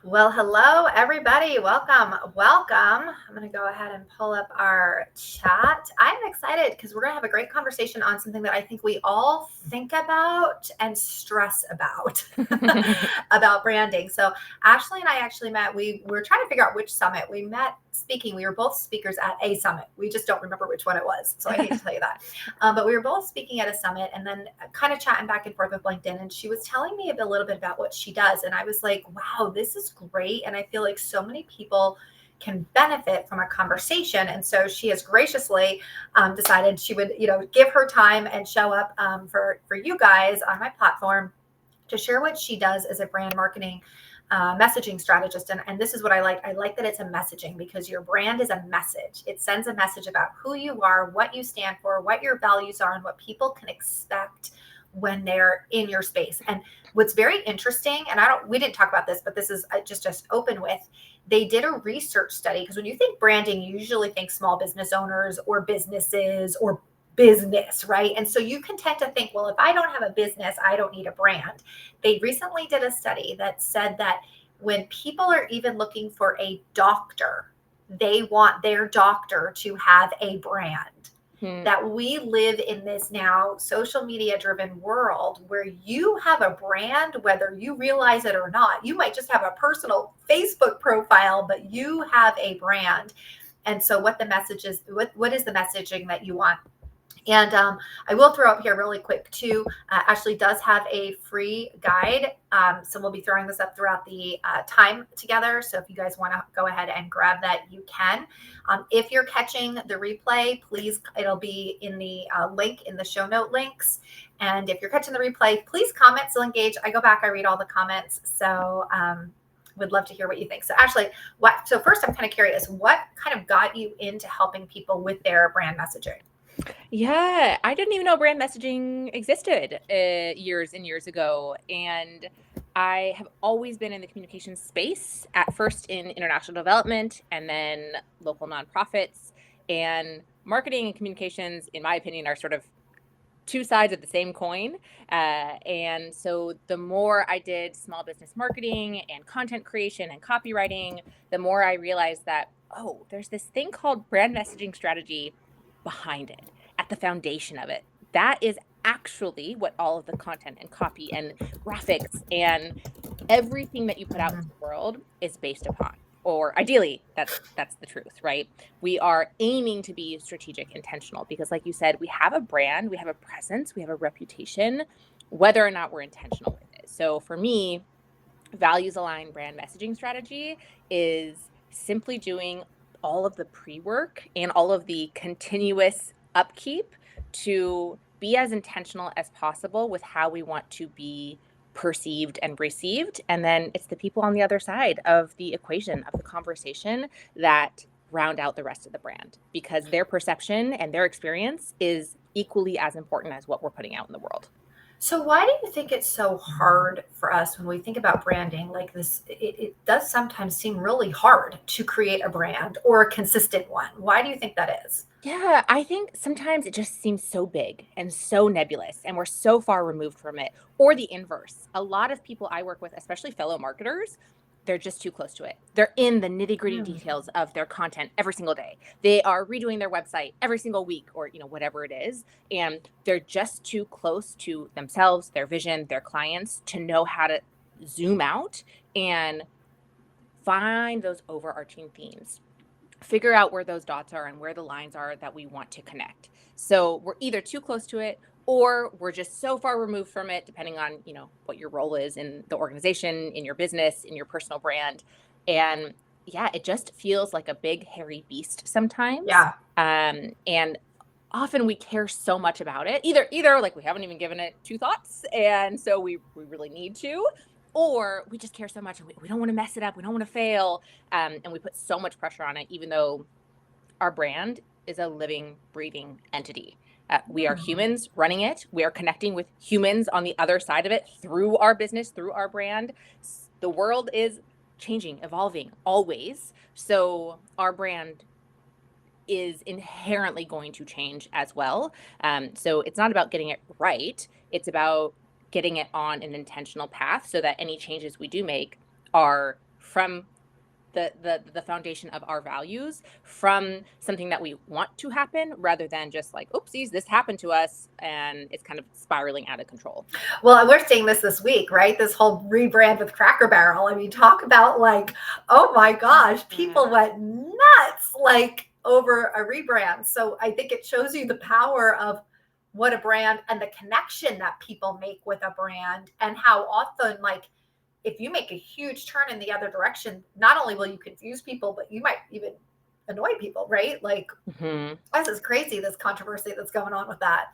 Well, hello, everybody. Welcome. Welcome. I'm going to go ahead and pull up our chat. I'm excited because we're going to have a great conversation on something that I think we all think about and stress about, about branding. So, Ashley and I actually met. We were trying to figure out which summit we met speaking. We were both speakers at a summit. We just don't remember which one it was. So, I hate to tell you that. But we were both speaking at a summit and then kind of chatting back and forth with LinkedIn. And she was telling me a little bit about what she does. And I was like, wow, this is great. And I feel like so many people can benefit from a conversation. And so she has graciously decided she would, give her time and show up for you guys on my platform to share what she does as a brand marketing messaging strategist. And this is what I like. I like that it's a messaging because your brand is a message. It sends a message about who you are, what you stand for, what your values are, and what people can expect when they're in your space. And what's very interesting, and we didn't talk about this, but this is just open with, they did a research study because when you think branding, you usually think small business owners or businesses or business, right? And so you can tend to think, well, if I don't have a business, I don't need a brand. They recently did a study that said that when people are even looking for a doctor, they want their doctor to have a brand. That we live in this now social media driven world where you have a brand, whether you realize it or not. You might just have a personal Facebook profile, but you have a brand. And so what the message is, what is the messaging that you want? And I will throw up here really quick too. Ashley does have a free guide. So we'll be throwing this up throughout the time together. So if you guys want to go ahead and grab that, you can. If you're catching the replay, please, it'll be in the link in the show note links. And if you're catching the replay, please comment, still engage. I go back, I read all the comments. So would love to hear what you think. So Ashley, so first I'm kind of curious, what kind of got you into helping people with their brand messaging? Yeah, I didn't even know brand messaging existed years and years ago. And I have always been in the communications space, at first in international development and then local nonprofits. And marketing and communications, in my opinion, are sort of two sides of the same coin. And so the more I did small business marketing and content creation and copywriting, the more I realized that, oh, there's this thing called brand messaging strategy behind it, at the foundation of it. That is actually what all of the content and copy and graphics and everything that you put out into the world is based upon. Or ideally, that's the truth, right? We are aiming to be strategic, intentional, because like you said, we have a brand, we have a presence, we have a reputation, whether or not we're intentional with it. So for me, values aligned brand messaging strategy is simply doing all of the pre-work and all of the continuous upkeep to be as intentional as possible with how we want to be perceived and received. And then it's the people on the other side of the equation, of the conversation, that round out the rest of the brand, because their perception and their experience is equally as important as what we're putting out in the world. So why do you think it's so hard for us when we think about branding like this? It does sometimes seem really hard to create a brand or a consistent one. Why do you think that is? Yeah, I think sometimes it just seems so big and so nebulous, and we're so far removed from it. Or the inverse. A lot of people I work with, especially fellow marketers, they're just too close to it. They're in the nitty-gritty Hmm. details of their content every single day. They are redoing their website every single week, or whatever it is, and they're just too close to themselves, their vision, their clients, to know how to zoom out and find those overarching themes, figure out where those dots are and where the lines are that we want to connect. So we're either too close to it, or we're just so far removed from it, depending on, what your role is in the organization, in your business, in your personal brand. And yeah, it just feels like a big hairy beast sometimes. Yeah. And often we care so much about it, either like we haven't even given it two thoughts, and so we really need to, or we just care so much and we don't want to mess it up, we don't want to fail, and we put so much pressure on it, even though our brand is a living, breathing entity. We are Hmm. humans running it. We are connecting with humans on the other side of it through our business, through our brand. The world is changing, evolving always. So our brand is inherently going to change as well. So it's not about getting it right. It's about getting it on an intentional path so that any changes we do make are from the foundation of our values, from something that we want to happen, rather than just like, oopsies, this happened to us and it's kind of spiraling out of control. Well, we're seeing this week, right? This whole rebrand with Cracker Barrel. I mean, talk about like, oh my gosh, people went nuts like over a rebrand. So I think it shows you the power of what a brand and the connection that people make with a brand, and how often, like, if you make a huge turn in the other direction, not only will you confuse people, but you might even annoy people, right? Like, this is crazy, this controversy that's going on with that.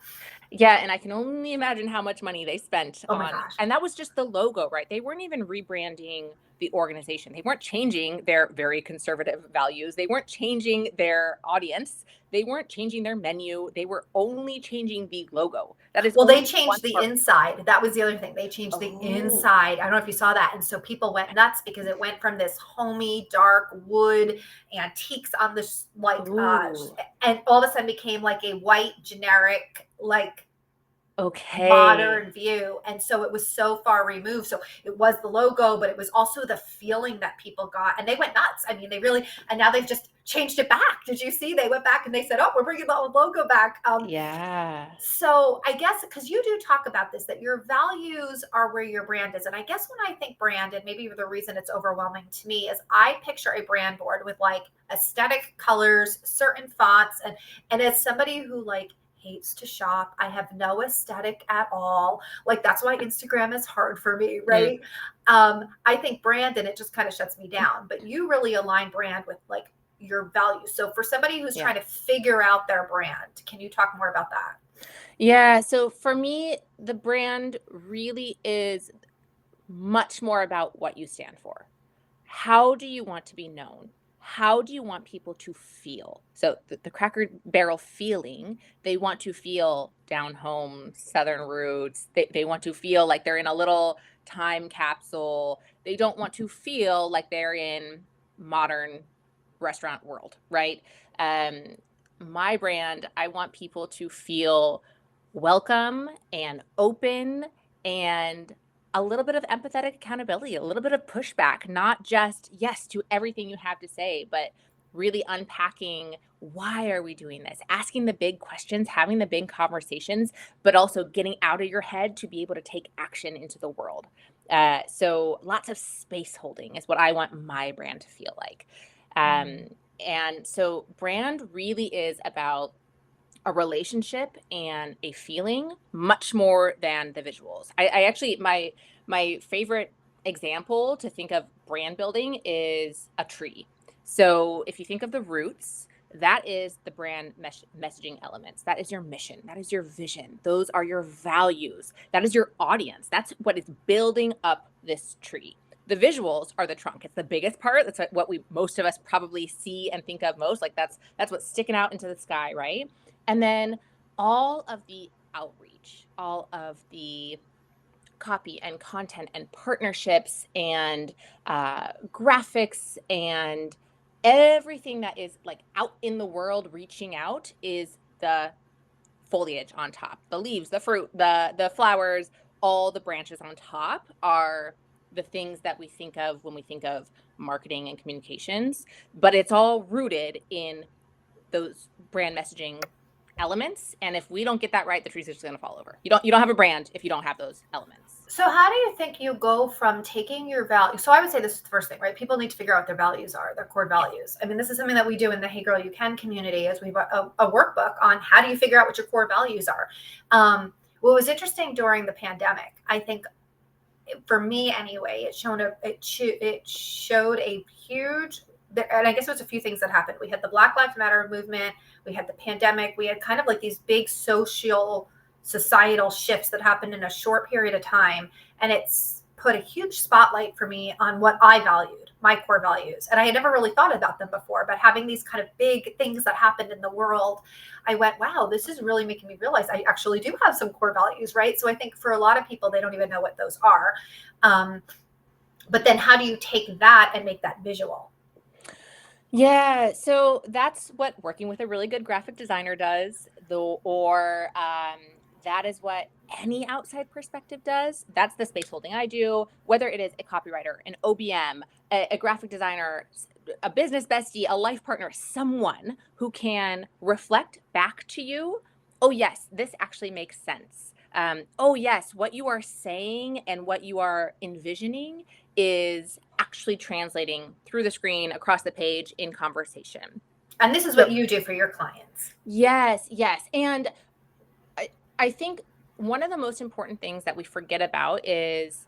Yeah, and I can only imagine how much money they spent Oh my on, gosh. and that was just the logo, right? They weren't even rebranding the organization. They weren't changing their very conservative values. They weren't changing their audience. They weren't changing their menu. They were only changing the logo. That is Well, they only one changed the part. inside. That was the other thing. They changed the Oh, inside. I don't know if you saw that. And so people went nuts because it went from this homey, dark wood antiques on this, like, ooh, and all of a sudden became like a white, generic, like, okay. modern view. And so it was so far removed. So it was the logo, but it was also the feeling that people got, and they went nuts. I mean, they really, and now they've just changed it back. Did you see? They went back and they said, oh, we're bringing the old logo back. Yeah. So I guess, because you do talk about this, that your values are where your brand is. And I guess when I think brand, and maybe the reason it's overwhelming to me, is I picture a brand board with like aesthetic colors, certain fonts, and as somebody who like hates to shop, I have no aesthetic at all. Like, that's why Instagram is hard for me, Mm, right? I think brand, and it just kind of shuts me down. But you really align brand with like your values. So for somebody who's yeah. trying to figure out their brand, can you talk more about that? Yeah. So for me, the brand really is much more about what you stand for. How do you want to be known? How do you want people to feel? So the Cracker Barrel feeling, they want to feel down home, Southern roots. They want to feel like they're in a little time capsule. They don't want to feel like they're in modern restaurant world, right? Um, my brand, I want people to feel welcome and open, and a little bit of empathetic accountability, a little bit of pushback, not just yes to everything you have to say, but really unpacking why are we doing this, asking the big questions, having the big conversations, but also getting out of your head to be able to take action into the world. So lots of space holding is what I want my brand to feel like. Mm. And so brand really is about a relationship and a feeling much more than the visuals. I actually, my favorite example to think of brand building is a tree. So if you think of the roots, that is the brand messaging elements. That is your mission. That is your vision. Those are your values. That is your audience. That's what is building up this tree. The visuals are the trunk. It's the biggest part. That's what we most of us probably see and think of most. Like that's what's sticking out into the sky, right? And then all of the outreach, all of the copy and content and partnerships and graphics and everything that is like out in the world reaching out is the foliage on top, the leaves, the fruit, the flowers, all the branches on top are the things that we think of when we think of marketing and communications, but it's all rooted in those brand messaging elements. And if we don't get that right, the tree's just going to fall over. You don't have a brand if you don't have those elements. So how do you think you go from taking your value? So I would say this is the first thing, right? People need to figure out what their values are, their core Yeah. values. I mean, this is something that we do in the Hey Girl You Can community, as we've a workbook on how do you figure out what your core values are. What was interesting during the pandemic, I think, for me anyway, it showed a huge, and I guess it was a few things that happened. We had the Black Lives Matter movement, we had the pandemic, we had kind of like these big social, societal shifts that happened in a short period of time, and it's put a huge spotlight for me on what I valued, my core values. And I had never really thought about them before, but having these kind of big things that happened in the world, I went, wow, this is really making me realize I actually do have some core values, right? So I think for a lot of people, they don't even know what those are. Um, but then how do you take that and make that visual? Yeah, so that's what working with a really good graphic designer does, though, or that is what any outside perspective does. That's the space holding I do, whether it is a copywriter, an OBM, a graphic designer, a business bestie, a life partner, someone who can reflect back to you, oh, yes, this actually makes sense. Oh, yes, what you are saying and what you are envisioning is actually translating through the screen, across the page, in conversation. And this is what you do for your clients. Yes, yes. And I think one of the most important things that we forget about is,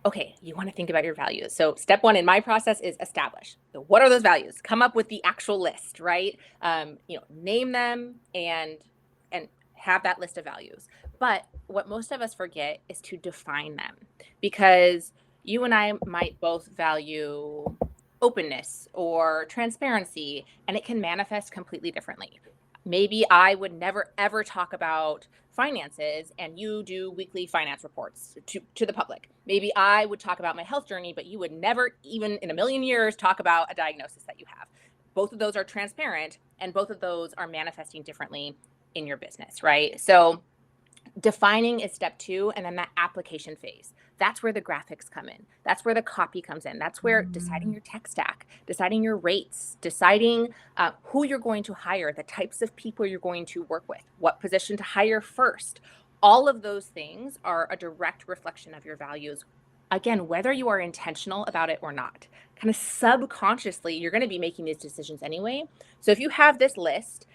okay, you want to think about your values. So step one in my process is establish. So what are those values? Come up with the actual list, right? Name them and have that list of values. But what most of us forget is to define them, because you and I might both value openness or transparency, and it can manifest completely differently. Maybe I would never ever talk about finances and you do weekly finance reports to the public. Maybe I would talk about my health journey, but you would never, even in a million years, talk about a diagnosis that you have. Both of those are transparent, and both of those are manifesting differently in your business, right? So defining is step two, and then that application phase. That's where the graphics come in. That's where the copy comes in. That's where deciding your tech stack, deciding your rates, deciding who you're going to hire, the types of people you're going to work with, what position to hire first. All of those things are a direct reflection of your values. Again, whether you are intentional about it or not, kind of subconsciously, you're going to be making these decisions anyway. So if you have this list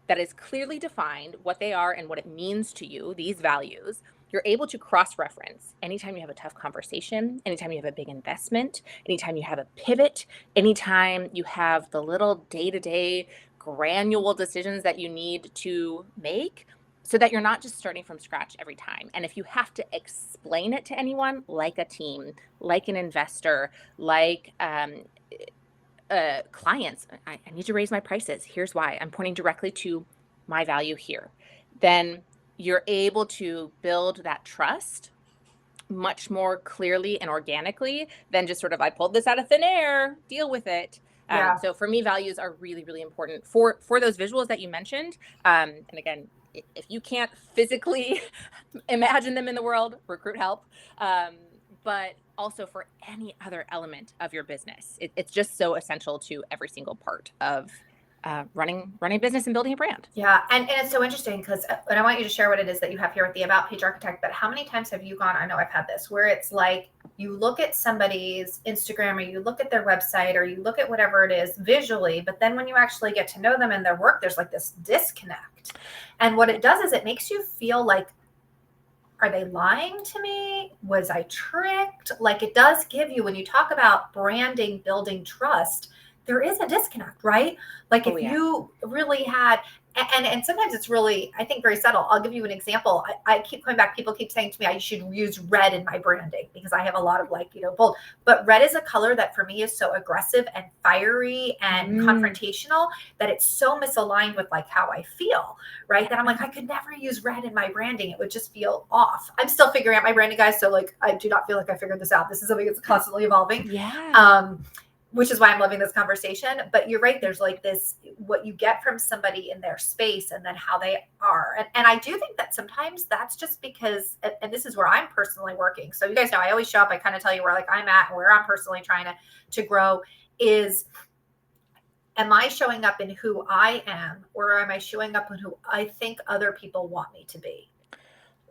that is clearly defined, what they are and what it means to you, these values, you're able to cross-reference anytime you have a tough conversation, anytime you have a big investment, anytime you have a pivot, anytime you have the little day-to-day granular decisions that you need to make, so that you're not just starting from scratch every time. And if you have to explain it to anyone, like a team, like an investor, like clients, I need to raise my prices. Here's why. I'm pointing directly to my value here. Then you're able to build that trust much more clearly and organically than just sort of, I pulled this out of thin air, deal with it. Yeah. So for me, values are really, really important for those visuals that you mentioned. And again, if you can't physically imagine them in the world, recruit help. But also for any other element of your business, it's just so essential to every single part of running a business and building a brand. Yeah. And it's so interesting because, and I want you to share what it is that you have here with the About Page Architect, but how many times have you gone, I know I've had this, where it's like you look at somebody's Instagram or you look at their website or you look at whatever it is visually, but then when you actually get to know them and their work, there's like this disconnect. And what it does is it makes you feel like, are they lying to me? Was I tricked? Like it does give you, when you talk about branding, building trust, there is a disconnect, right? Like if you really had, and sometimes it's really, I think, very subtle. I'll give you an example. I keep coming back. People keep saying to me, I should use red in my branding because I have a lot of bold, but red is a color that for me is so aggressive and fiery and confrontational that it's so misaligned with like how I feel, right? That I'm like, I could never use red in my branding. It would just feel off. I'm still figuring out my branding, guys. So like, I do not feel like I figured this out. This is something that's constantly evolving. Yeah. Which is why I'm loving this conversation. But you're right. There's like this, what you get from somebody in their space and then how they are. And I do think that sometimes that's just because, and this is where I'm personally working. So you guys know, I always show up, I kind of tell you where like I'm at and where I'm personally trying to grow is, am I showing up in who I am, or am I showing up in who I think other people want me to be?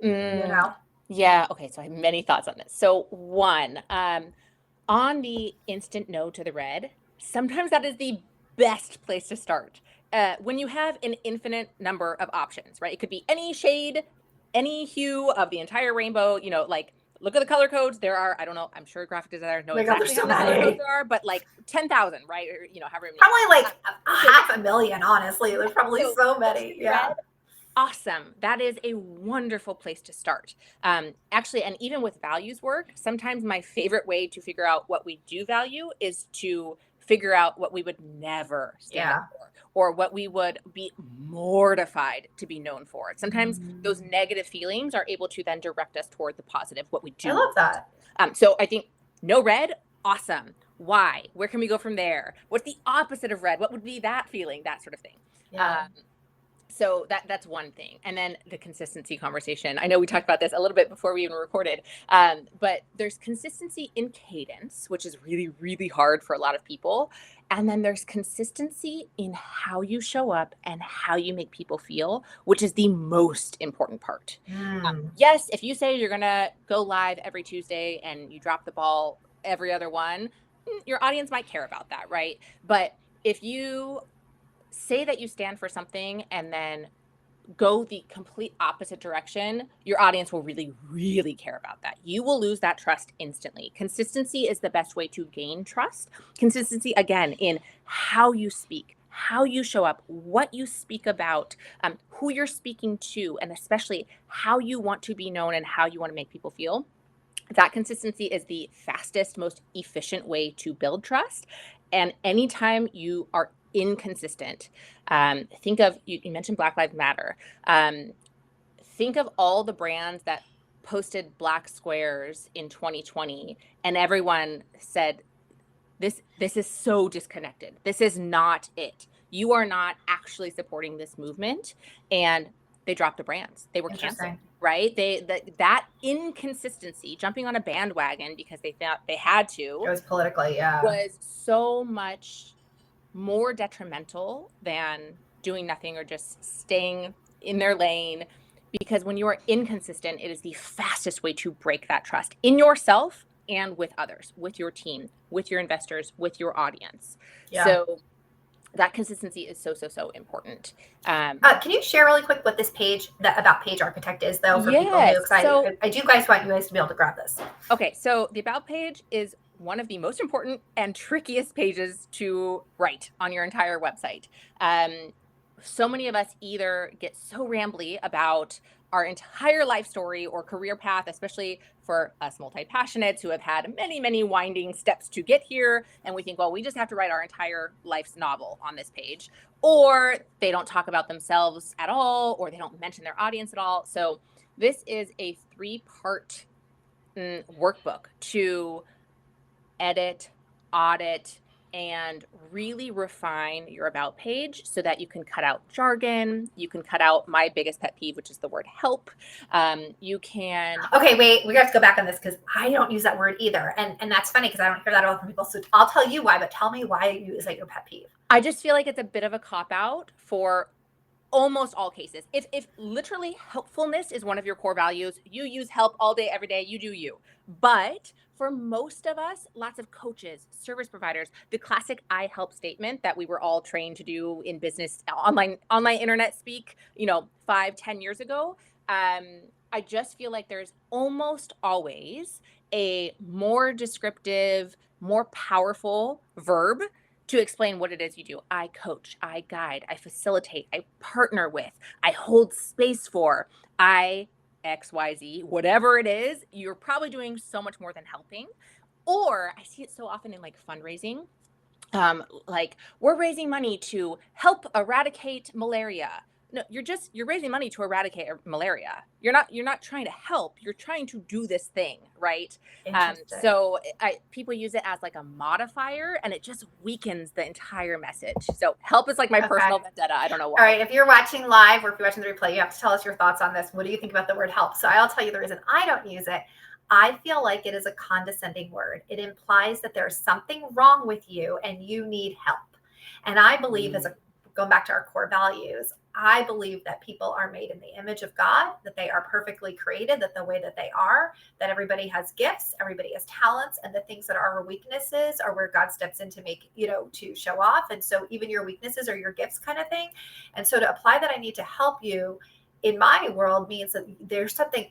You know? Yeah. Okay. So I have many thoughts on this. So one, on the instant no to the red, sometimes that is the best place to start. When you have an infinite number of options, right? It could be any shade, any hue of the entire rainbow, like look at the color codes. There are, I don't know, I'm sure graphic designers know exactly how many color codes there are, but like 10,000, right? Or, however many. Probably like 500,000, honestly. There's probably so many. Yeah. Red, awesome. That is a wonderful place to start. Actually, and even with values work, sometimes my favorite way to figure out what we do value is to figure out what we would never stand up for, or what we would be mortified to be known for. Sometimes those negative feelings are able to then direct us toward the positive, what we do. I love that. So I think no red, awesome. Why? Where can we go from there? What's the opposite of red? What would be that feeling? That sort of thing. Yeah. So that's one thing. And then the consistency conversation. I know we talked about this a little bit before we even recorded, but there's consistency in cadence, which is really, really hard for a lot of people. And then there's consistency in how you show up and how you make people feel, which is the most important part. Yes, if you say you're going to go live every Tuesday and you drop the ball every other one, your audience might care about that, right? But if you say that you stand for something and then go the complete opposite direction, your audience will really, really care about that. You will lose that trust instantly. Consistency is the best way to gain trust. Consistency, again, in how you speak, how you show up, what you speak about, who you're speaking to, and especially how you want to be known and how you want to make people feel. That consistency is the fastest, most efficient way to build trust. And anytime you are inconsistent, think of, you mentioned Black Lives Matter. Think of all the brands that posted black squares in 2020 and everyone said, this is so disconnected. This is not it. You are not actually supporting this movement. And they dropped the brands. They were canceled, right? That inconsistency, jumping on a bandwagon because they thought they had to, it was politically, was so much more detrimental than doing nothing or just staying in their lane. Because when you are inconsistent, it is the fastest way to break that trust in yourself and with others, with your team, with your investors, with your audience. Yeah. So that consistency is so, so, so important. Can you share really quick what this page about Page Architect is, though, for people who, because I do guys want you guys to be able to grab this. Okay, so the About page is one of the most important and trickiest pages to write on your entire website. So many of us either get so rambly about our entire life story or career path, especially for us multi-passionates who have had many, many winding steps to get here. And we think, well, we just have to write our entire life's novel on this page. Or they don't talk about themselves at all, or they don't mention their audience at all. So this is a 3-part workbook to edit, audit, and really refine your About page so that you can cut out jargon. You can cut out my biggest pet peeve, which is the word help. You can. Okay, wait, we have to go back on this because I don't use that word either. And that's funny because I don't hear that all from people. So I'll tell you why, but tell me why you is that your pet peeve? I just feel like it's a bit of a cop-out for almost all cases. If literally helpfulness is one of your core values, you use help all day, every day, you do you. But for most of us, lots of coaches, service providers, the classic I help statement that we were all trained to do in business, online internet speak, 5-10 years ago. I just feel like there's almost always a more descriptive, more powerful verb to explain what it is you do. I coach, I guide, I facilitate, I partner with, I hold space for, I XYZ, whatever it is, you're probably doing so much more than helping. Or I see it so often in like fundraising. Like we're raising money to help eradicate malaria. No, you're raising money to eradicate malaria. You're not trying to help. You're trying to do this thing, right? So people use it as like a modifier, and it just weakens the entire message. So help is like my personal vendetta. I don't know why. All right, if you're watching live or if you're watching the replay, you have to tell us your thoughts on this. What do you think about the word help? So I'll tell you the reason I don't use it. I feel like it is a condescending word. It implies that there's something wrong with you and you need help. And I believe, going back to our core values, I believe that people are made in the image of God, that they are perfectly created, that the way that they are, that everybody has gifts, everybody has talents, and the things that are our weaknesses are where God steps in to make, to show off. And so even your weaknesses are your gifts kind of thing. And so to apply that I need to help you in my world means that there's something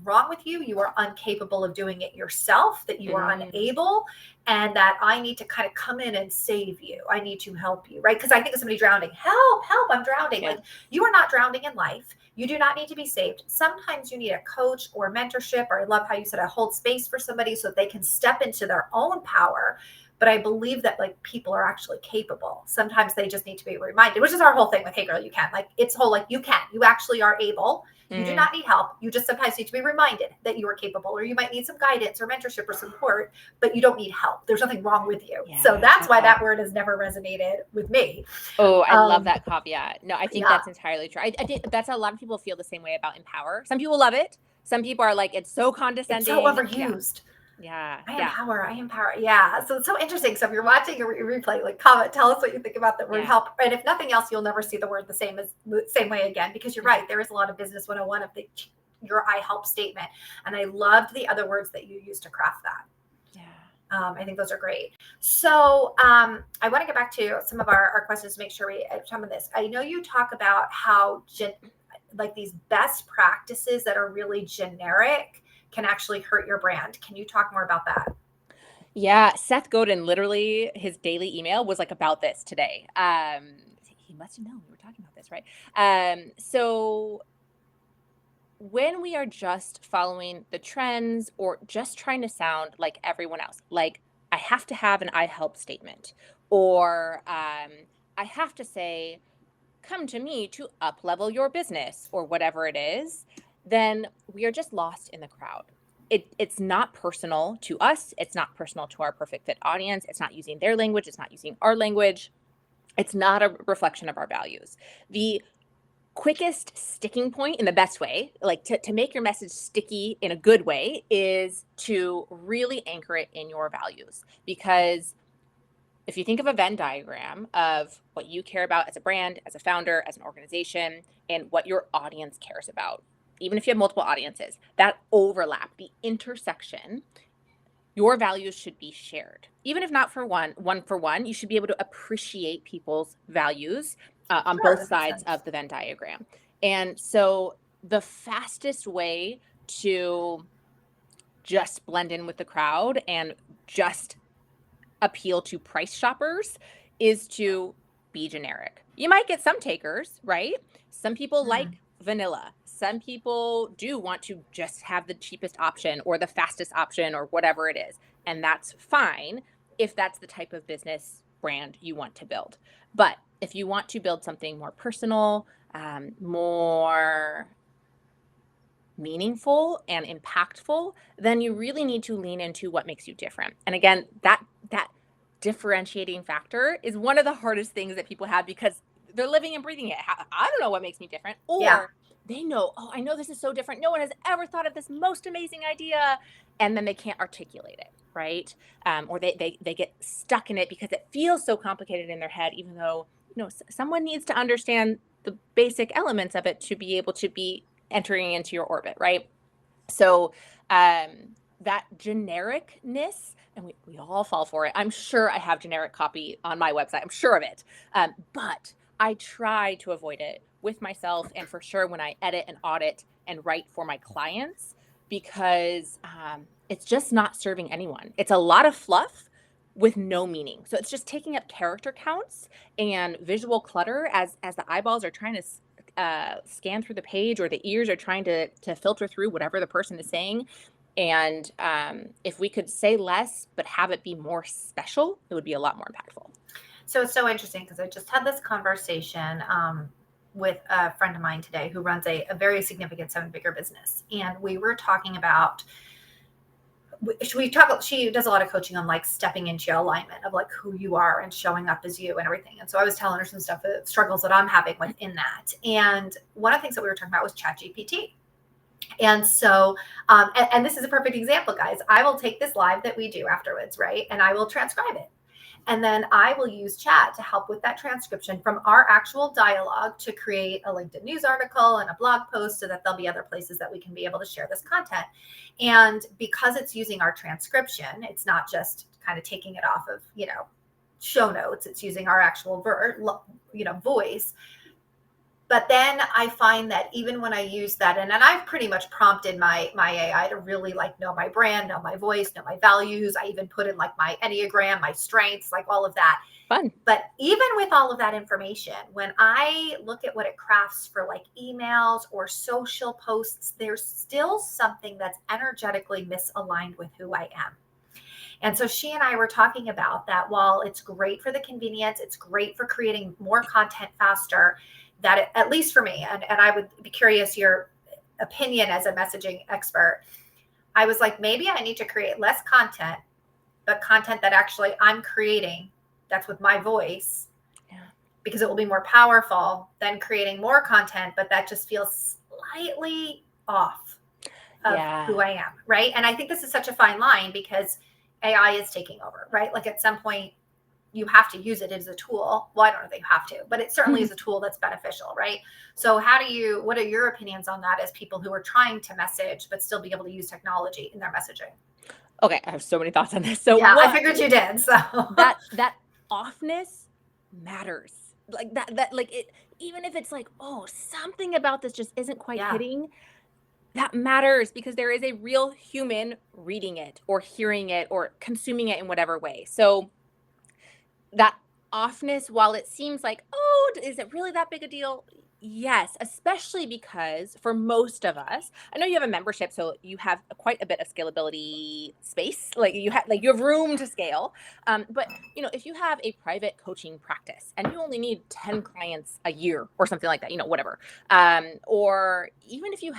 wrong with you. You are incapable of doing it yourself, that you are unable, and that I need to kind of come in and save you. I need to help you, right? Because I think of somebody drowning. Help, I'm drowning. Yeah. Like, you are not drowning in life. You do not need to be saved. Sometimes you need a coach or mentorship, or I love how you said I hold space for somebody so that they can step into their own power. but I believe that like people are actually capable. Sometimes they just need to be reminded, which is our whole thing with Hey Girl, You Can. Like it's whole, like you actually are able. You do not need help. You just sometimes need to be reminded that you are capable, or you might need some guidance or mentorship or support, but you don't need help. There's nothing wrong with you. Yeah, so that's why that word has never resonated with me. Oh, I love that caveat. No, I think Yeah. that's entirely true. I think that's a lot of people feel the same way about empower. Some people love it. Some people are like, it's so condescending. It's so overused. Yeah. I empower. Yeah. So it's so interesting. So if you're watching a replay, like comment, tell us what you think about the word help. And if nothing else, you'll never see the word the same way again, because you're right. There is a lot of business 101 of your I help statement. And I loved the other words that you used to craft that. Yeah. I think those are great. So I want to get back to some of our questions to make sure we have some of this. I know you talk about how like these best practices that are really generic can actually hurt your brand. Can you talk more about that? Yeah, Seth Godin, literally his daily email was like about this today. He must have known we were talking about this, right? So when we are just following the trends or just trying to sound like everyone else, like I have to have an I help statement, or I have to say, come to me to up level your business, or whatever it is, then we are just lost in the crowd. It's not personal to us. It's not personal to our perfect fit audience. It's not using their language. It's not using our language. It's not a reflection of our values. The quickest sticking point in the best way, like to make your message sticky in a good way, is to really anchor it in your values. Because if you think of a Venn diagram of what you care about as a brand, as a founder, as an organization, and what your audience cares about, even if you have multiple audiences, that overlap, the intersection, your values should be shared. Even if not for one for one, you should be able to appreciate people's values on both sides of the Venn diagram. And so the fastest way to just blend in with the crowd and just appeal to price shoppers is to be generic. You might get some takers, right? Some people like vanilla. Some people do want to just have the cheapest option or the fastest option or whatever it is. And that's fine if that's the type of business brand you want to build. But if you want to build something more personal, more meaningful and impactful, then you really need to lean into what makes you different. And again, that differentiating factor is one of the hardest things that people have, because they're living and breathing it. I don't know what makes me different. Or they know, oh, I know this is so different. No one has ever thought of this most amazing idea. And then they can't articulate it, right? Or they get stuck in it because it feels so complicated in their head, even though, someone needs to understand the basic elements of it to be able to be entering into your orbit, right? So that genericness, and we all fall for it. I'm sure I have generic copy on my website. I'm sure of it. But I try to avoid it with myself, and for sure when I edit and audit and write for my clients, because it's just not serving anyone. It's a lot of fluff with no meaning. So it's just taking up character counts and visual clutter as the eyeballs are trying to scan through the page, or the ears are trying to filter through whatever the person is saying. And if we could say less but have it be more special, it would be a lot more impactful. So it's so interesting, because I just had this conversation with a friend of mine today who runs a very significant 7-figure business. And we were talking about, she does a lot of coaching on like stepping into your alignment of like who you are and showing up as you and everything. And so I was telling her some stuff, struggles that I'm having within that. And one of the things that we were talking about was ChatGPT. And so, and this is a perfect example, guys. I will take this live that we do afterwards, right? And I will transcribe it. And then I will use chat to help with that transcription from our actual dialogue to create a LinkedIn news article and a blog post, so that there'll be other places that we can be able to share this content. And because it's using our transcription, it's not just kind of taking it off of, show notes. It's using our actual voice. But then I find that even when I use that, and I've pretty much prompted my AI to really like know my brand, know my voice, know my values. I even put in like my Enneagram, my strengths, like all of that. Fun. But even with all of that information, when I look at what it crafts for like emails or social posts, there's still something that's energetically misaligned with who I am. And so she and I were talking about that while it's great for the convenience, it's great for creating more content faster, that it, at least for me, and I would be curious your opinion as a messaging expert. I was like, maybe I need to create less content, but content that actually I'm creating that's with my voice, because it will be more powerful than creating more content, but that just feels slightly off of who I am, right? And I think this is such a fine line because AI is taking over, right? Like at some point, you have to use it as a tool. Well, I don't know if you have to, but it certainly is a tool that's beneficial, right? So what are your opinions on that as people who are trying to message, but still be able to use technology in their messaging? Okay, I have so many thoughts on this. So yeah, I figured you did. So that offness matters. Like that like it, even if it's like, oh, something about this just isn't quite hitting, that matters because there is a real human reading it or hearing it or consuming it in whatever way. So that offness, while it seems like, oh, is it really that big a deal? Yes, especially because for most of us, I know you have a membership, so you have quite a bit of scalability space. Like you have room to scale. But if you have a private coaching practice and you only need 10 clients a year or something like that, whatever. Or even if you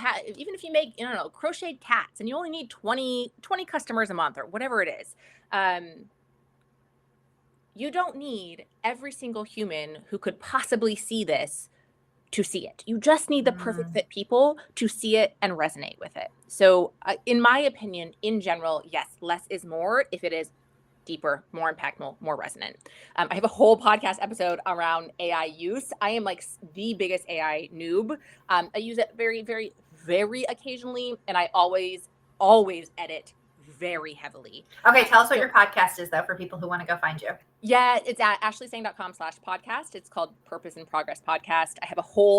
make, crocheted cats and you only need 20 customers a month or whatever it is. You don't need every single human who could possibly see this to see it. You just need the perfect fit people to see it and resonate with it. So, in my opinion, in general, yes, less is more if it is deeper, more impactful, more resonant. I have a whole podcast episode around AI use. I am like the biggest AI noob. I use it very, very, very occasionally, and I always edit very heavily. Okay, tell us what your podcast is, though, for people who want to go find you. Yeah, it's at ashleysang.com/podcast. It's called Purpose in Progress Podcast. I have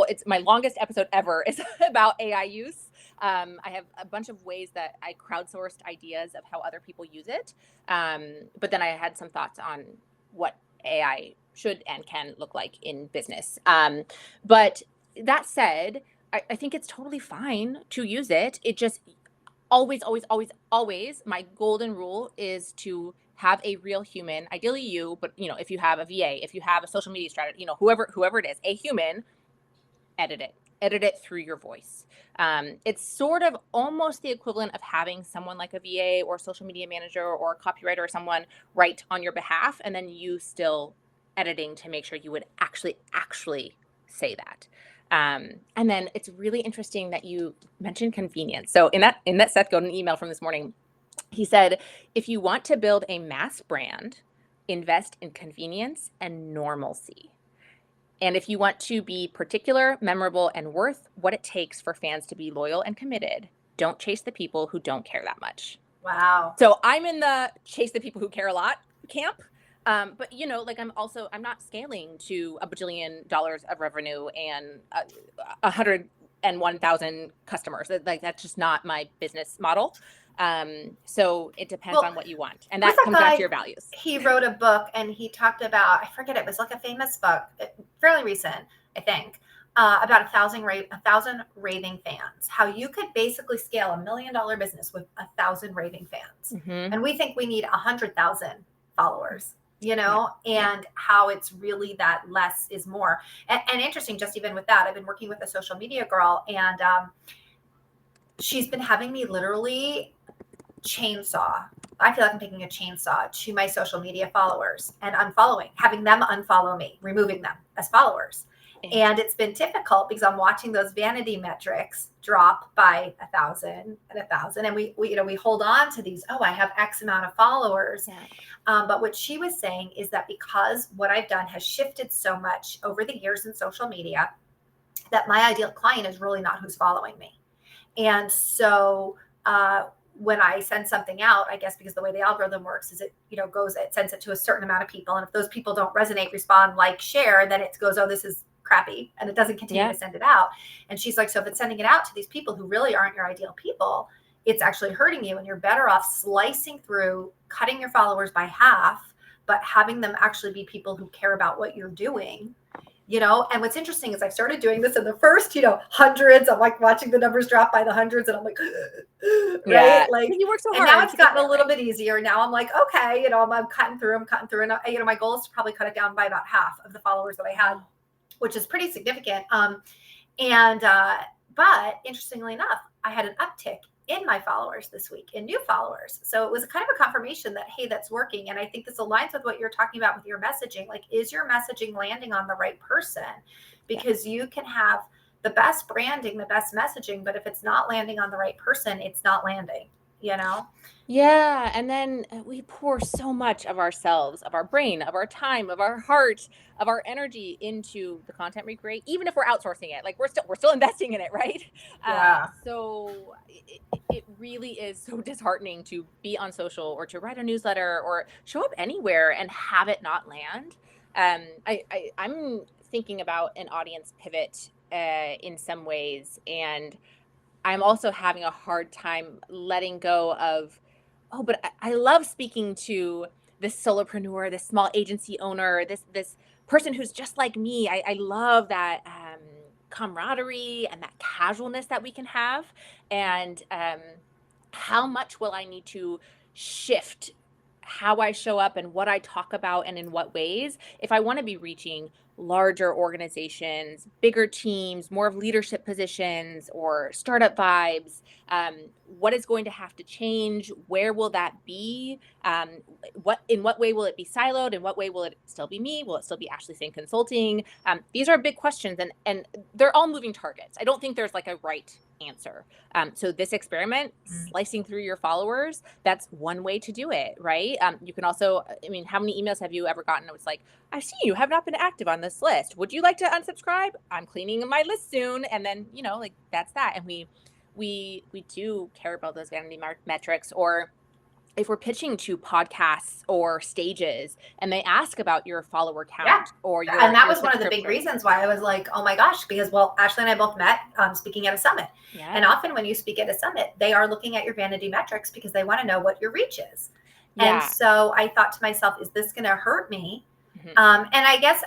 it's my longest episode ever is about AI use. I have a bunch of ways that I crowdsourced ideas of how other people use it. But then I had some thoughts on what AI should and can look like in business. But that said, I think it's totally fine to use it. It just always, my golden rule is to have a real human, ideally you, but if you have a VA, if you have a social media strategist, whoever it is, a human, edit it through your voice. It's sort of almost the equivalent of having someone like a VA or a social media manager or a copywriter or someone write on your behalf, and then you still editing to make sure you would actually say that. And then it's really interesting that you mentioned convenience. So in that Seth Godin email from this morning, he said, if you want to build a mass brand, invest in convenience and normalcy. And if you want to be particular, memorable, and worth what it takes for fans to be loyal and committed, don't chase the people who don't care that much. Wow. So I'm in the chase the people who care a lot camp. But I'm not scaling to $1 bajillion of revenue and 101,000 customers. Like that's just not my business model. So it depends on what you want, and that comes back to your values. He wrote a book and he talked about, I forget, it was like a famous book, fairly recent, I think, about 1,000 raving fans. How you could basically scale $1 million business with 1,000 raving fans, and we think we need 100,000 followers. And how it's really that less is more. And interesting, just even with that, I've been working with a social media girl, and she's been having me literally chainsaw. I feel like I'm taking a chainsaw to my social media followers and having them unfollow me, removing them as followers. And it's been difficult because I'm watching those vanity metrics drop by 1,000 and 1,000. And we hold on to these, I have X amount of followers. Yeah. But what she was saying is that because what I've done has shifted so much over the years in social media, that my ideal client is really not who's following me. And so when I send something out, I guess because the way the algorithm works is it sends it to a certain amount of people. And if those people don't resonate, respond, like, share, then it goes, this is crappy, and it doesn't continue to send it out. And she's like, so if it's sending it out to these people who really aren't your ideal people, it's actually hurting you, and you're better off slicing through, cutting your followers by half, but having them actually be people who care about what you're doing. And what's interesting is I started doing this in the first, hundreds. I'm like watching the numbers drop by the hundreds and I'm like, right? Yeah. Like, You work so and hard now and it's keep it gotten a little going. bit easier. Now I'm like, okay, I'm cutting through. And, my goal is to probably cut it down by about half of the followers that I had, which is pretty significant. But interestingly enough, I had an uptick in my followers this week, in new followers. So it was kind of a confirmation that, hey, that's working. And I think this aligns with what you're talking about with your messaging. Like, is your messaging landing on the right person? Because you can have the best branding, the best messaging, but if it's not landing on the right person, it's not landing, Yeah, and then we pour so much of ourselves, of our brain, of our time, of our heart, of our energy into the content we create, even if we're outsourcing it. Like we're still investing in it, right? Yeah. So it really is so disheartening to be on social or to write a newsletter or show up anywhere and have it not land. I'm thinking about an audience pivot in some ways, and I'm also having a hard time letting go of, oh, but I love speaking to this solopreneur, this small agency owner, this person who's just like me. I love that camaraderie and that casualness that we can have. And how much will I need to shift how I show up and what I talk about and in what ways if I want to be reaching larger organizations, bigger teams, more of leadership positions or startup vibes? What is going to have to change? Where will that be? In what way will it be siloed? In what way will it still be me? Will it still be Ashley Singh Consulting? These are big questions, and they're all moving targets. I don't think there's like a right answer. So this experiment, slicing through your followers, that's one way to do it, right? You can also, I mean, how many emails have you ever gotten? It was like, I see you have not been active on this list. Would you like to unsubscribe? I'm cleaning my list soon. And then, like that's that. And we do care about those vanity metrics. Or if we're pitching to podcasts or stages and they ask about your follower Yeah. count or And that your was one of the big subscription. reasons why I was like, oh my gosh, because, well, Ashley and I both met speaking at a summit. Yeah. And often when you speak at a summit, they are looking at your vanity metrics because they want to know what your reach is. And Yeah. so I thought to myself, is this going to hurt me? Mhm. And I guess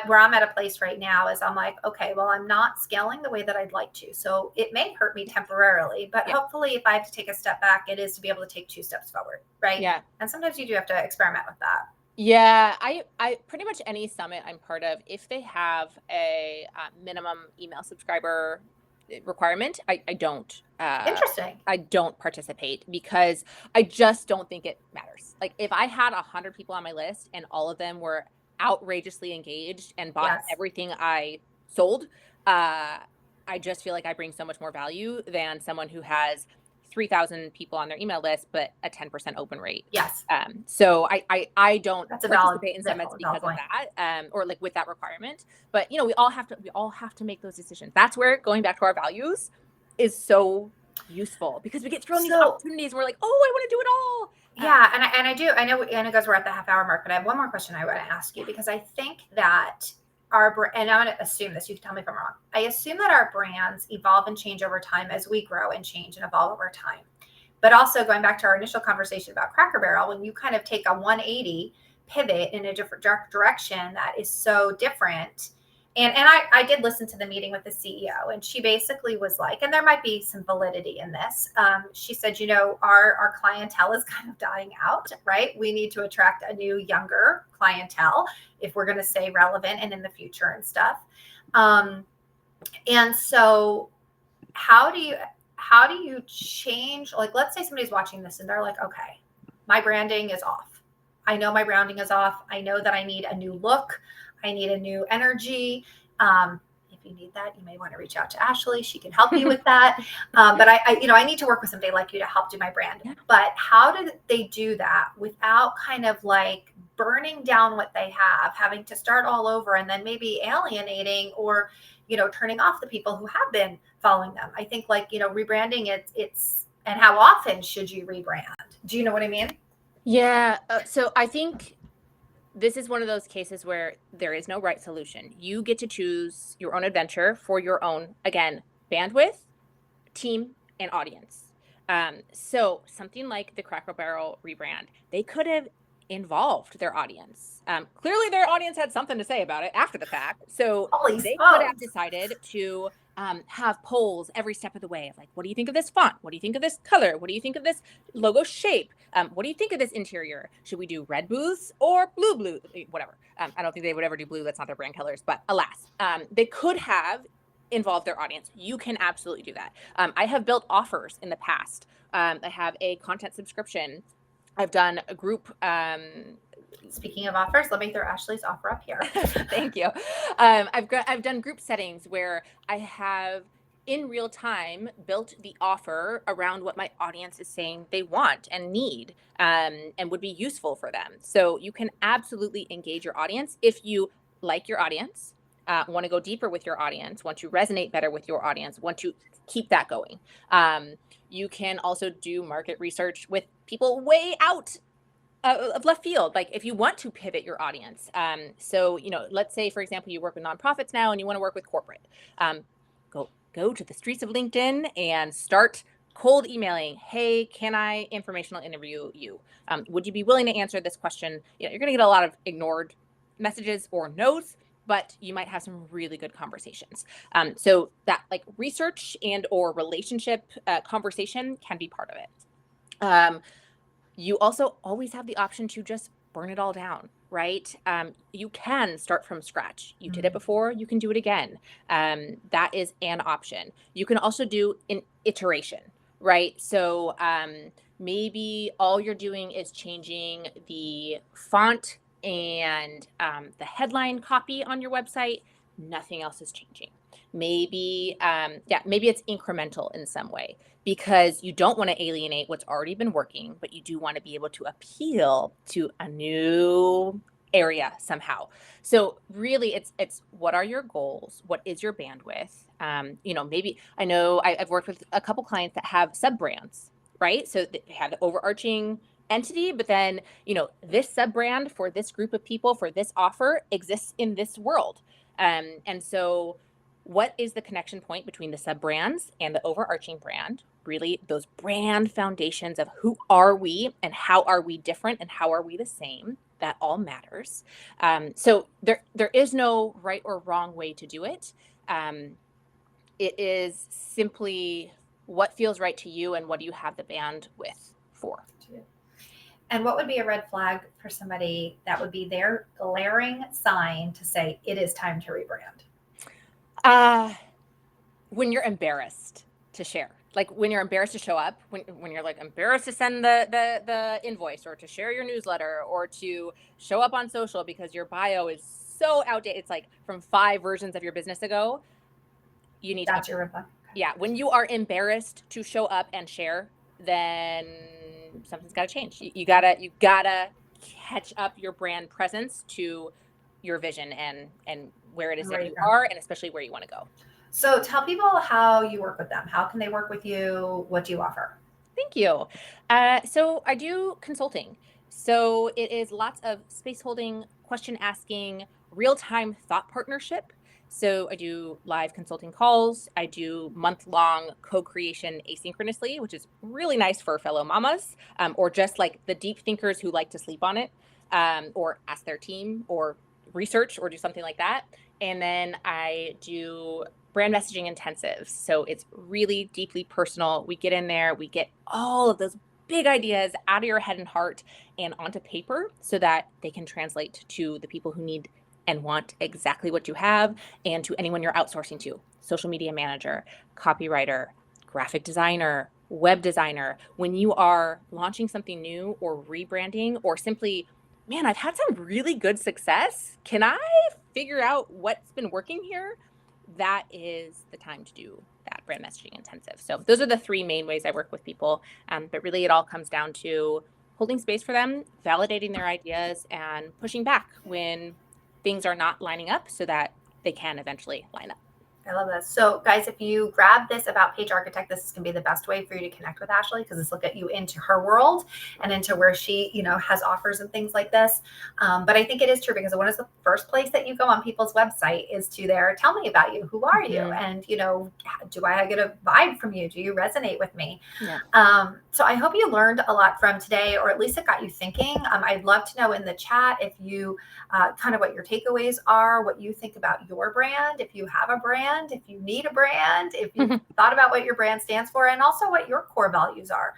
where I'm at a place right now is I'm like, okay, well, I'm not scaling the way that I'd like to. So it may hurt me temporarily, but Yeah. hopefully if I have to take a step back, it is to be able to take 2 steps forward, right? Yeah. And sometimes you do have to experiment with that. Yeah, I pretty much any summit I'm part of, if they have a minimum email subscriber requirement, I don't Interesting. I don't participate because I just don't think it matters. Like if I had 100 people on my list and all of them were outrageously engaged and bought Yes. everything I sold, I just feel like I bring so much more value than someone who has 3,000 people on their email list, but a 10% open rate. Yes. So I don't That's a participate in summits valid because of point. that, or like with that requirement. But we all have to make those decisions. That's where going back to our values is so useful because we get thrown these opportunities and we're like, oh, I want to do it all. Yeah, and I know, guys, we're at the half-hour mark, but I have one more question I want to ask you because I think that and I'm going to assume this, you can tell me if I'm wrong. I assume that our brands evolve and change over time as we grow and change and evolve over time. But also going back to our initial conversation about Cracker Barrel, when you kind of take a 180 pivot in a different direction that is so different. And I did listen to the meeting with the CEO, and she basically was like, and there might be some validity in this. She said, our clientele is kind of dying out, right? We need to attract a new, younger clientele if we're going to stay relevant and in the future and stuff. And so how do you change, like, let's say somebody's watching this and they're like, okay, my branding is off. I know my branding is off. I know that I need a new look. I need a new energy. If you need that, you may want to reach out to Ashley. She can help you with that. But I need to work with somebody like you to help do my brand. Yeah. But how do they do that without kind of like burning down what they have, having to start all over, and then maybe alienating or turning off the people who have been following them? I think rebranding it's and how often should you rebrand? Do you know what I mean? Yeah. So I think this is one of those cases where there is no right solution. You get to choose your own adventure for your own, again, bandwidth, team, and audience. So something like the Cracker Barrel rebrand, they could have involved their audience. Clearly, their audience had something to say about it after the fact. So Holy they could have smokes. decided to have polls every step of the way of like, what do you think of this font? What do you think of this color? What do you think of this logo shape? What do you think of this interior? Should we do red booths or blue, whatever? I don't think they would ever do blue. That's not their brand colors. But alas, they could have involved their audience. You can absolutely do that. I have built offers in the past. I have a content subscription. I've done a group. Speaking of offers, let me throw Ashley's offer up here. Thank you. I've done group settings where I have in real time built the offer around what my audience is saying they want and need, and would be useful for them. So you can absolutely engage your audience if you like your audience, want to go deeper with your audience, want to resonate better with your audience, want to keep that going. You can also do market research with people way out of left field, like if you want to pivot your audience. So, let's say, for example, you work with nonprofits now and you want to work with corporate. Go to the streets of LinkedIn and start cold emailing. Hey, can I informational interview you? Would you be willing to answer this question? You're going to get a lot of ignored messages or no's, but you might have some really good conversations. So that like research and or relationship conversation can be part of it. You also always have the option to just burn it all down, right? You can start from scratch. You did it before, you can do it again. That is an option. You can also do an iteration, right? So maybe all you're doing is changing the font and the headline copy on your website. Nothing else is changing. Maybe it's incremental in some way, because you don't want to alienate what's already been working, but you do want to be able to appeal to a new area somehow. So really it's what are your goals? What is your bandwidth? Maybe I know I've worked with a couple clients that have sub brands, right? So they have the overarching entity, but then, this sub brand for this group of people for this offer exists in this world. And so what is the connection point between the sub brands and the overarching brand? Really, those brand foundations of who are we and how are we different and how are we the same? That all matters. So there is no right or wrong way to do it. It is simply what feels right to you and what do you have the bandwidth for. And what would be a red flag for somebody that would be their glaring sign to say it is time to rebrand? When you're embarrassed to share, like when you're embarrassed to show up, when you're like embarrassed to send the invoice or to share your newsletter or to show up on social because your bio is so outdated. It's like from 5 versions of your business ago. You need That's your red flag. Yeah. When you are embarrassed to show up and share, then something's got to change. You gotta catch up your brand presence to your vision and where it is that you are, and especially where you want to go. So tell people how you work with them. How can they work with you? What do you offer? Thank you. So I do consulting. So it is lots of space holding, question asking, real-time thought partnership. So I do live consulting calls. I do month-long co-creation asynchronously, which is really nice for fellow mamas, or just like the deep thinkers who like to sleep on it, or ask their team or research or do something like that. And then I do brand messaging intensives. So it's really deeply personal. We get in there, we get all of those big ideas out of your head and heart and onto paper so that they can translate to the people who need and want exactly what you have, and to anyone you're outsourcing to: social media manager, copywriter, graphic designer, web designer. When you are launching something new or rebranding, or simply, man, I've had some really good success. Can I figure out what's been working here? That is the time to do that brand messaging intensive. So those are the 3 main ways I work with people. But really it all comes down to holding space for them, validating their ideas, and pushing back when things are not lining up so that they can eventually line up. I love this. So guys, if you grab this About Page Architect, this is going to be the best way for you to connect with Ashley, because this will get you into her world and into where she, has offers and things like this. But I think it is true, because one of the first place that you go on people's website is to their tell me about you. Who are you? And, do I get a vibe from you? Do you resonate with me? Yeah. So I hope you learned a lot from today, or at least it got you thinking. I'd love to know in the chat if you kind of what your takeaways are, what you think about your brand, if you have a brand, if you need a brand, if you've thought about what your brand stands for, and also what your core values are.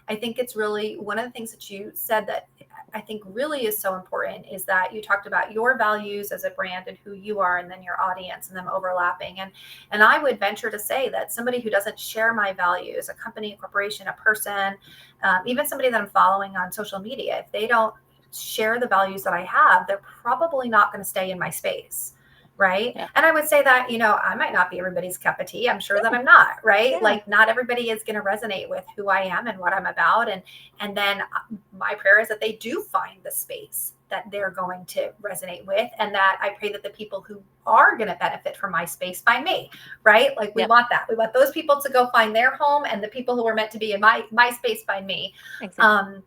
I think it's really one of the things that you said that I think really is so important is that you talked about your values as a brand and who you are, and then your audience and them overlapping. And I would venture to say that somebody who doesn't share my values, a company, a corporation, a person, even somebody that I'm following on social media, if they don't share the values that I have, they're probably not going to stay in my space. Right. Yeah. And I would say that, I might not be everybody's cup of tea. I'm sure that I'm not. Right. Yeah. Like not everybody is going to resonate with who I am and what I'm about. And then my prayer is that they do find the space that they're going to resonate with. And that I pray that the people who are going to benefit from my space find me. Right. Like we want that. We want those people to go find their home, and the people who are meant to be in my space find me. Exactly.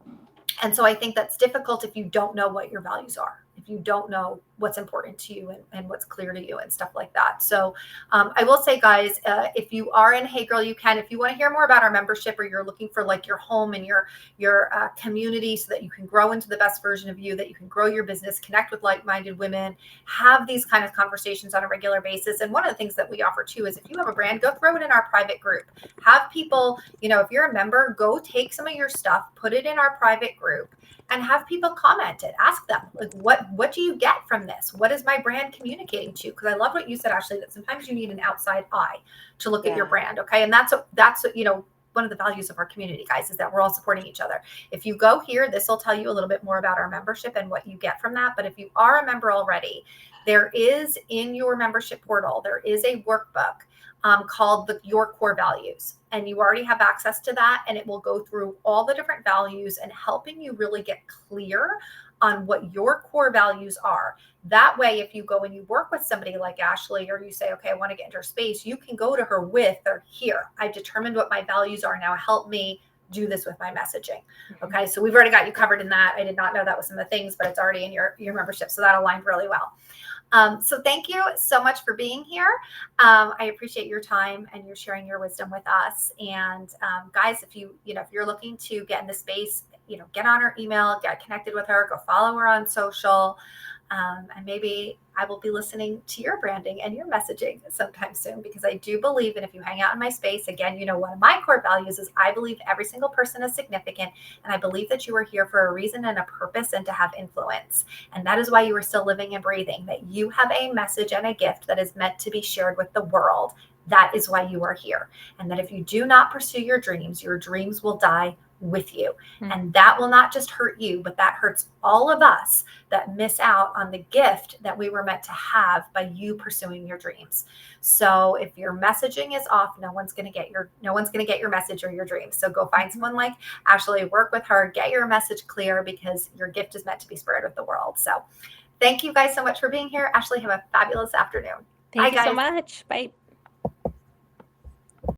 And so I think that's difficult if you don't know what your values are, if you don't know what's important to you and what's clear to you and stuff like that. So I will say, guys, if you are in Hey Girl, You Can, if you want to hear more about our membership, or you're looking for like your home and your community so that you can grow into the best version of you, that you can grow your business, connect with like-minded women, have these kind of conversations on a regular basis. And one of the things that we offer too is if you have a brand, go throw it in our private group. Have people, if you're a member, go take some of your stuff, put it in our private group, and have people comment it. Ask them, like, what do you get from this? What is my brand communicating to you? Because I love what you said, Ashley, that sometimes you need an outside eye to look at your brand. Okay. And that's one of the values of our community, guys, is that we're all supporting each other. If you go here, this will tell you a little bit more about our membership and what you get from that. But if you are a member already, there is in your membership portal, there is a workbook called Your Core Values. And you already have access to that. And it will go through all the different values and helping you really get clear on what your core values are. That way, if you go and you work with somebody like Ashley, or you say, okay, I want to get into her space, you can go to her with, or here, I've determined what my values are. Now help me do this with my messaging. Okay. So we've already got you covered in that. I did not know that was some of the things, but it's already in your membership. So that aligned really well. So thank you so much for being here. I appreciate your time and you're sharing your wisdom with us. And guys, if you're looking to get in the space, get on her email, get connected with her, go follow her on social. And maybe I will be listening to your branding and your messaging sometime soon, because I do believe, and if you hang out in my space, again, one of my core values is I believe every single person is significant. And I believe that you are here for a reason and a purpose and to have influence. And that is why you are still living and breathing, that you have a message and a gift that is meant to be shared with the world. That is why you are here. And that if you do not pursue your dreams will die with you. And that will not just hurt you, but that hurts all of us that miss out on the gift that we were meant to have by you pursuing your dreams. So if your messaging is off, no one's going to get your message or your dreams. So go find someone like Ashley, work with her, get your message clear, because your gift is meant to be spread with the world. So thank you guys so much for being here. Ashley, have a fabulous afternoon. Thank you so much. Bye.